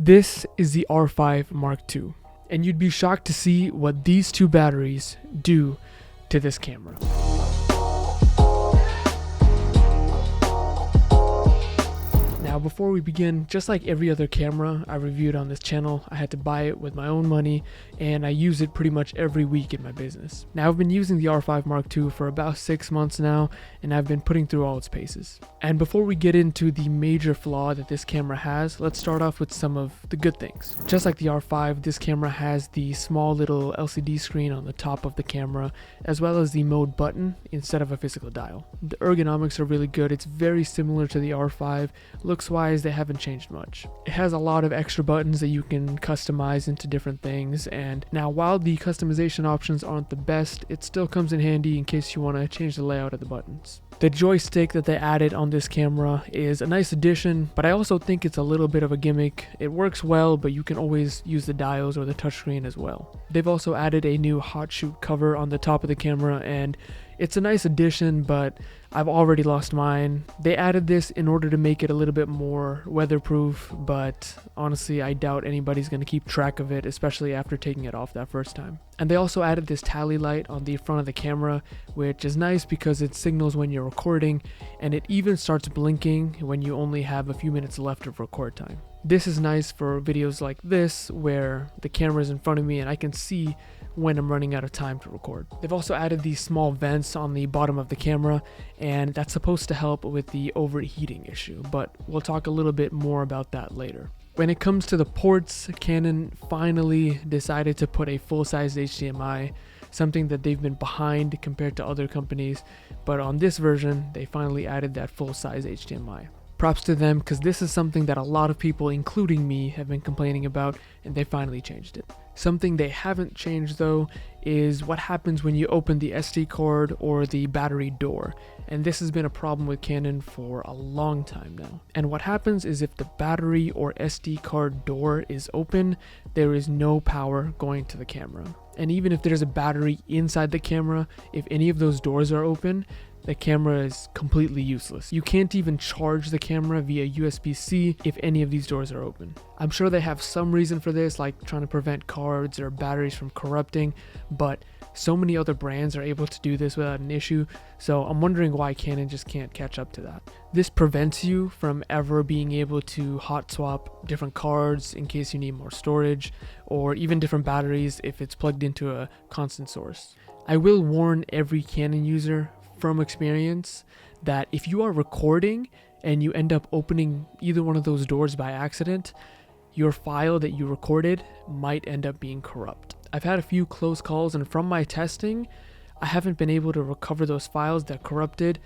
This is the R5 Mark II, and you'd be shocked to see what these two batteries do to this camera. Now before we begin, just like every other camera I reviewed on this channel, I had to buy it with my own money, and I use it pretty much every week in my business. Now I've been using the R5 Mark II for about 6 months now, and I've been putting through all its paces. And before we get into the major flaw that this camera has, let's start off with some of the good things. Just like the R5, this camera has the small little LCD screen on the top of the camera, as well as the mode button instead of a physical dial. The ergonomics are really good. It's very similar to the R5. Looks-wise, they haven't changed much. It has a lot of extra buttons that you can customize into different things, and now while the customization options aren't the best, it still comes in handy in case you want to change the layout of the buttons. The joystick that they added on this camera is a nice addition, but I also think it's a little bit of a gimmick. It works well, but you can always use the dials or the touchscreen as well. They've also added a new hot shoot cover on the top of the camera, and it's a nice addition, but I've already lost mine. They added this in order to make it a little bit more weatherproof, but honestly, I doubt anybody's going to keep track of it, especially after taking it off that first time. And they also added this tally light on the front of the camera, which is nice because it signals when you're recording, and it even starts blinking when you only have a few minutes left of record time. This is nice for videos like this, where the camera is in front of me and I can see when I'm running out of time to record. They've also added these small vents on the bottom of the camera, and that's supposed to help with the overheating issue, but we'll talk a little bit more about that later. When it comes to the ports, Canon finally decided to put a full-size HDMI, something that they've been behind compared to other companies, but on this version, they finally added that full-size HDMI. Props to them, because this is something that a lot of people, including me, have been complaining about, and they finally changed it. Something they haven't changed though is what happens when you open the SD card or the battery door, and this has been a problem with Canon for a long time now. And what happens is if the battery or SD card door is open, there is no power going to the camera. And even if there's a battery inside the camera, if any of those doors are open, the camera is completely useless. You can't even charge the camera via USB-C if any of these doors are open. I'm sure they have some reason for this, like trying to prevent cards or batteries from corrupting, but so many other brands are able to do this without an issue, so I'm wondering why Canon just can't catch up to that. This prevents you from ever being able to hot swap different cards in case you need more storage, or even different batteries if it's plugged into a constant source. I will warn every Canon user from experience that if you are recording and you end up opening either one of those doors by accident, your file that you recorded might end up being corrupt. I've had a few close calls, and from my testing, I haven't been able to recover those files that corrupted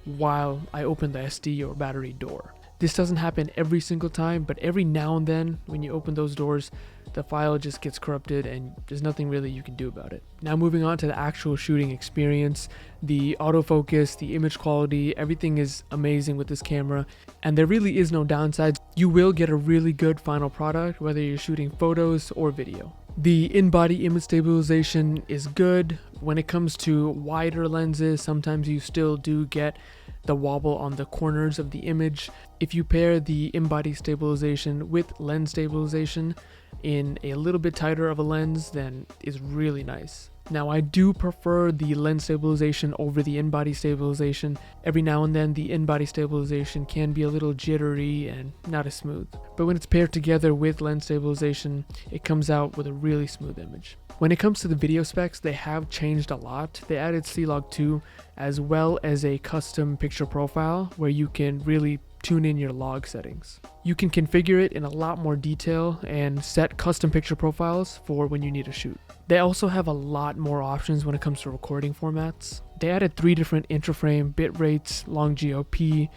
while I opened the SD or battery door. This doesn't happen every single time, but every now and then when you open those doors, the file just gets corrupted and there's nothing really you can do about it. Now moving on to the actual shooting experience, the autofocus, the image quality, everything is amazing with this camera, and there really is no downsides. You will get a really good final product whether you're shooting photos or video. The in-body image stabilization is good. When it comes to wider lenses, sometimes you still do get the wobble on the corners of the image. If you pair the in-body stabilization with lens stabilization in a little bit tighter of a lens, then it's really nice. Now I do prefer the lens stabilization over the in-body stabilization. Every now and then the in-body stabilization can be a little jittery and not as smooth, but when it's paired together with lens stabilization, it comes out with a really smooth image. When it comes to the video specs, they have changed a lot. They added C-Log 2 as well as a custom picture profile where you can really tune in your log settings. You can configure it in a lot more detail and set custom picture profiles for when you need to shoot. They also have a lot more options when it comes to recording formats. They added 3 different interframe bit rates, long GOP,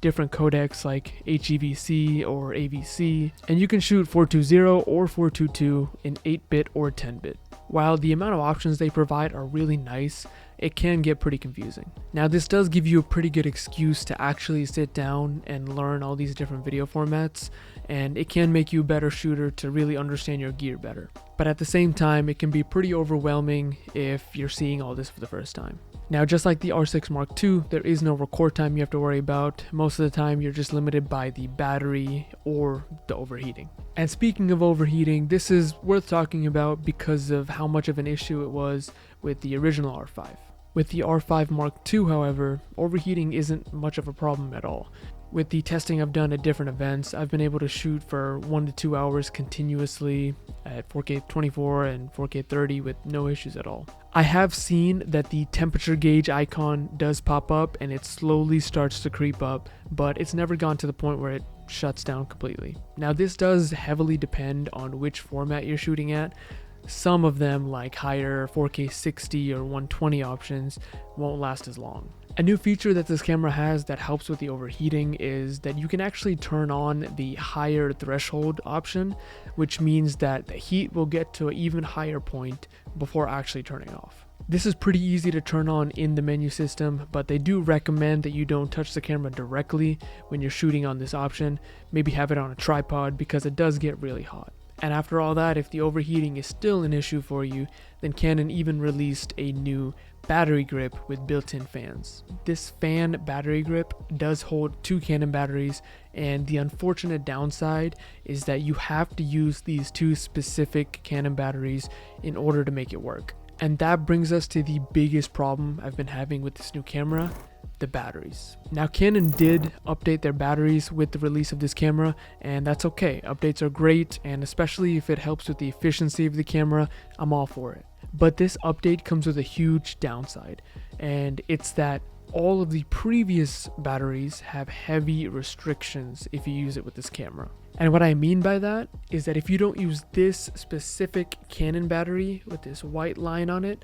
different codecs like HEVC or AVC, and you can shoot 420 or 422 in 8-bit or 10-bit. While the amount of options they provide are really nice, it can get pretty confusing. Now this does give you a pretty good excuse to actually sit down and learn all these different video formats, and it can make you a better shooter to really understand your gear better. But at the same time, it can be pretty overwhelming if you're seeing all this for the first time. Now, just like the R6 Mark II, there is no record time you have to worry about. Most of the time, you're just limited by the battery or the overheating. And speaking of overheating, this is worth talking about because of how much of an issue it was with the original R5. With the R5 Mark II, however, overheating isn't much of a problem at all. With the testing I've done at different events, I've been able to shoot for 1 to 2 hours continuously at 4K 24 and 4K 30 with no issues at all. I have seen that the temperature gauge icon does pop up and it slowly starts to creep up, but it's never gone to the point where it shuts down completely. Now, this does heavily depend on which format you're shooting at. Some of them, like higher 4K 60 or 120 options, won't last as long. A new feature that this camera has that helps with the overheating is that you can actually turn on the higher threshold option, which means that the heat will get to an even higher point before actually turning off. This is pretty easy to turn on in the menu system, but they do recommend that you don't touch the camera directly when you're shooting on this option. Maybe have it on a tripod because it does get really hot. And after all that, if the overheating is still an issue for you, then Canon even released a new battery grip with built-in fans. This fan battery grip does hold 2 Canon batteries, and the unfortunate downside is that you have to use these 2 specific Canon batteries in order to make it work. And that brings us to the biggest problem I've been having with this new camera: the batteries. Now, Canon did update their batteries with the release of this camera, and that's okay. Updates are great, and especially if it helps with the efficiency of the camera, I'm all for it. But this update comes with a huge downside, and it's that all of the previous batteries have heavy restrictions if you use it with this camera. And what I mean by that is that if you don't use this specific Canon battery with this white line on it,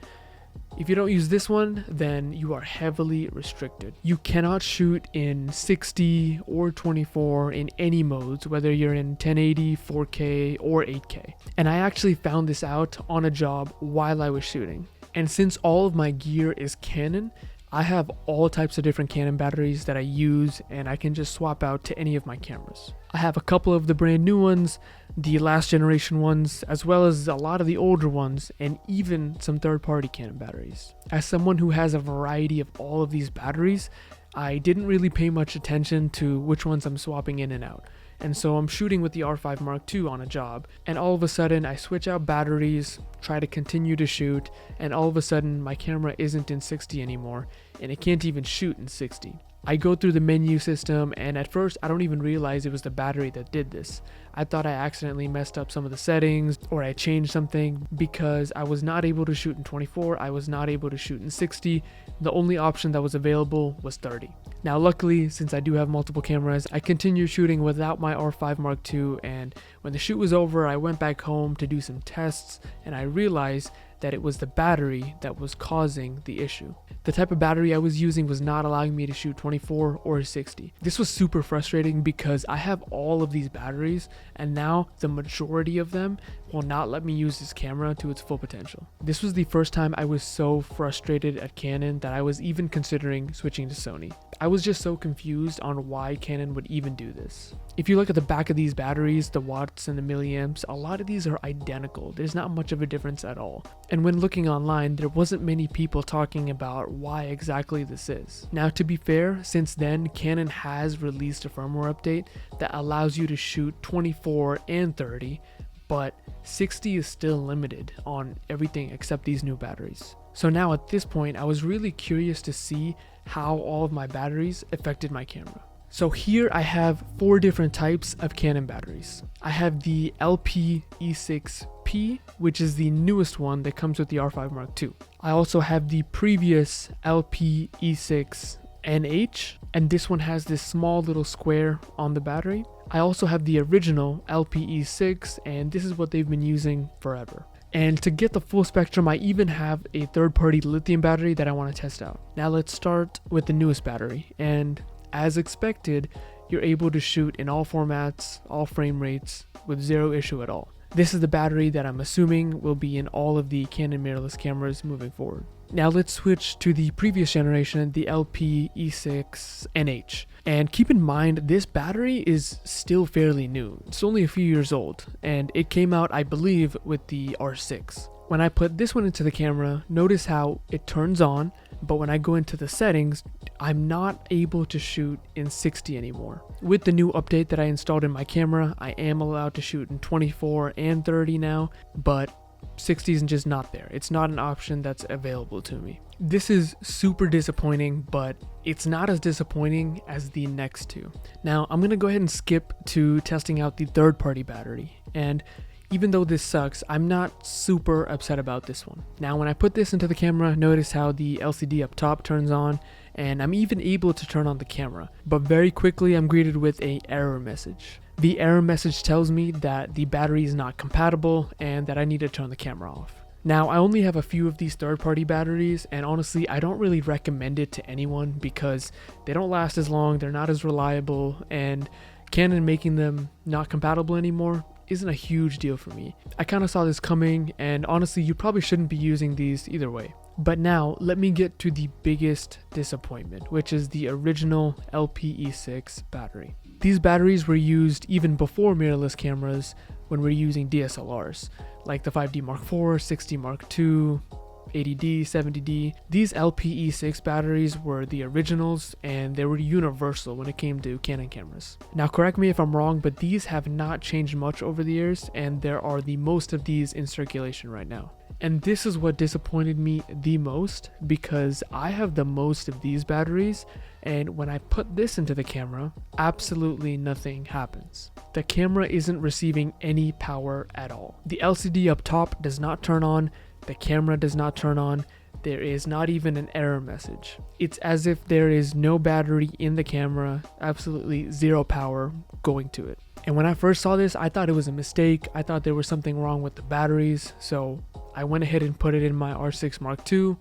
if you don't use this one, then you are heavily restricted. You cannot shoot in 60 or 24 in any modes, whether you're in 1080, 4K, or 8K. And I actually found this out on a job while I was shooting. And since all of my gear is Canon, I have all types of different Canon batteries that I use, and I can just swap out to any of my cameras. I have a couple of the brand new ones, the last generation ones, as well as a lot of the older ones, and even some third-party Canon batteries. As someone who has a variety of all of these batteries, I didn't really pay much attention to which ones I'm swapping in and out. And so I'm shooting with the R5 Mark II on a job, and all of a sudden I switch out batteries, try to continue to shoot, and all of a sudden my camera isn't in 60 anymore, and it can't even shoot in 60. I go through the menu system, and at first I don't even realize it was the battery that did this. I thought I accidentally messed up some of the settings, or I changed something, because I was not able to shoot in 24, I was not able to shoot in 60. The only option that was available was 30. Now, luckily, since I do have multiple cameras, I continued shooting without my R5 Mark II, and when the shoot was over, I went back home to do some tests, and I realized that it was the battery that was causing the issue. The type of battery I was using was not allowing me to shoot 24 or 60. This was super frustrating because I have all of these batteries, and now the majority of them will not let me use this camera to its full potential. This was the first time I was so frustrated at Canon that I was even considering switching to Sony. I was just so confused on why Canon would even do this. If you look at the back of these batteries, the watts and the milliamps, a lot of these are identical. There's not much of a difference at all. And when looking online, there wasn't many people talking about why exactly this is. Now, to be fair, since then, Canon has released a firmware update that allows you to shoot 24 and 30, but 60 is still limited on everything except these new batteries. So now at this point, I was really curious to see how all of my batteries affected my camera. So here I have 4 different types of Canon batteries. I have the LPE6P, which is the newest one that comes with the R5 Mark II. I also have the previous LPE6NH, and this one has this small little square on the battery. I also have the original LPE6, and this is what they've been using forever. And to get the full spectrum, I even have a third-party lithium battery that I want to test out. Now let's start with the newest battery, and as expected, you're able to shoot in all formats, all frame rates, with zero issue at all. This is the battery that I'm assuming will be in all of the Canon mirrorless cameras moving forward. Now let's switch to the previous generation, the LPE6NH. And keep in mind, this battery is still fairly new. It's only a few years old, and it came out, I believe, with the R6. When I put this one into the camera, notice how it turns on, but when I go into the settings, I'm not able to shoot in 60 anymore. With the new update that I installed in my camera, I am allowed to shoot in 24 and 30 now, but 60 is just not there. It's not an option that's available to me. This is super disappointing, but it's not as disappointing as the next two. Now, I'm gonna go ahead and skip to testing out the third-party battery, and even though this sucks, I'm not super upset about this one. Now, when I put this into the camera, notice how the LCD up top turns on, and I'm even able to turn on the camera, but very quickly I'm greeted with an error message. The error message tells me that the battery is not compatible and that I need to turn the camera off. Now, I only have a few of these third-party batteries, and honestly, I don't really recommend it to anyone because they don't last as long, they're not as reliable, and Canon making them not compatible anymore isn't a huge deal for me. I kind of saw this coming, and honestly, you probably shouldn't be using these either way. But now, let me get to the biggest disappointment, which is the original LPE6 battery. These batteries were used even before mirrorless cameras when we're using DSLRs, like the 5D Mark IV, 6D Mark II, 80D, 70D. These LPE6 batteries were the originals and they were universal when it came to Canon cameras. Now correct me if I'm wrong, but these have not changed much over the years and there are the most of these in circulation right now. And this is what disappointed me the most because I have the most of these batteries, and when I put this into the camera, absolutely nothing happens. The camera isn't receiving any power at all. The LCD up top does not turn on, the camera does not turn on, there is not even an error message. It's as if there is no battery in the camera, absolutely zero power going to it. And when I first saw this, I thought it was a mistake. I thought there was something wrong with the batteries, so I went ahead and put it in my R6 Mark II.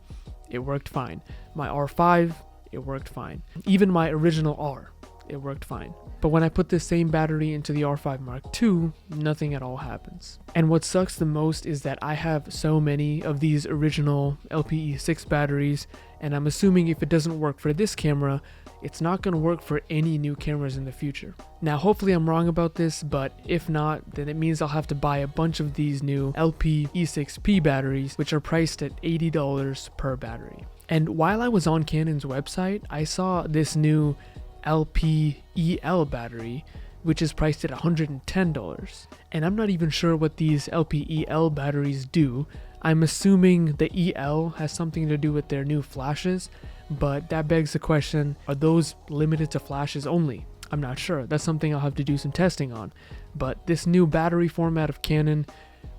It worked fine. My R5, it worked fine. Even my original R, it worked fine. But when I put this same battery into the R5 Mark II, nothing at all happens. And what sucks the most is that I have so many of these original LPE6 batteries, and I'm assuming if it doesn't work for this camera, it's not going to work for any new cameras in the future. Now hopefully I'm wrong about this, but if not, then it means I'll have to buy a bunch of these new LPE6P batteries, which are priced at $80 per battery. And while I was on Canon's website, I saw this new LPEL battery, which is priced at $110. And I'm not even sure what these LPEL batteries do. I'm assuming the EL has something to do with their new flashes, but that begs the question, are those limited to flashes only? I'm not sure. That's something I'll have to do some testing on. But this new battery format of Canon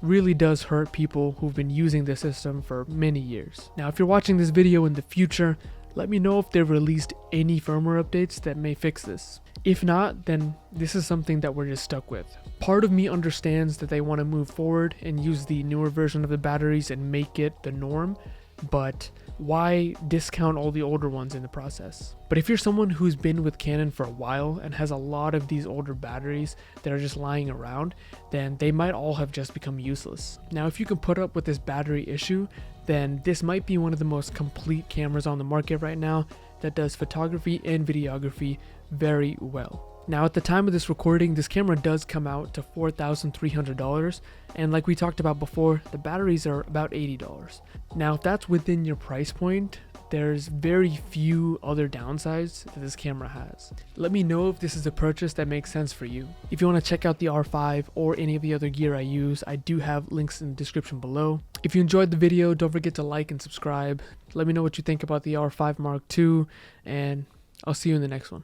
really does hurt people who've been using the system for many years. Now, if you're watching this video in the future, let me know if they've released any firmware updates that may fix this. If not, then this is something that we're just stuck with. Part of me understands that they want to move forward and use the newer version of the batteries and make it the norm, but why discount all the older ones in the process? But if you're someone who's been with Canon for a while and has a lot of these older batteries that are just lying around, then they might all have just become useless. Now, if you can put up with this battery issue, then this might be one of the most complete cameras on the market right now that does photography and videography very well. Now, at the time of this recording, this camera does come out to $4,300, and like we talked about before, the batteries are about $80. Now, if that's within your price point, there's very few other downsides that this camera has. Let me know if this is a purchase that makes sense for you. If you want to check out the R5 or any of the other gear I use, I do have links in the description below. If you enjoyed the video, don't forget to like and subscribe. Let me know what you think about the R5 Mark II, and I'll see you in the next one.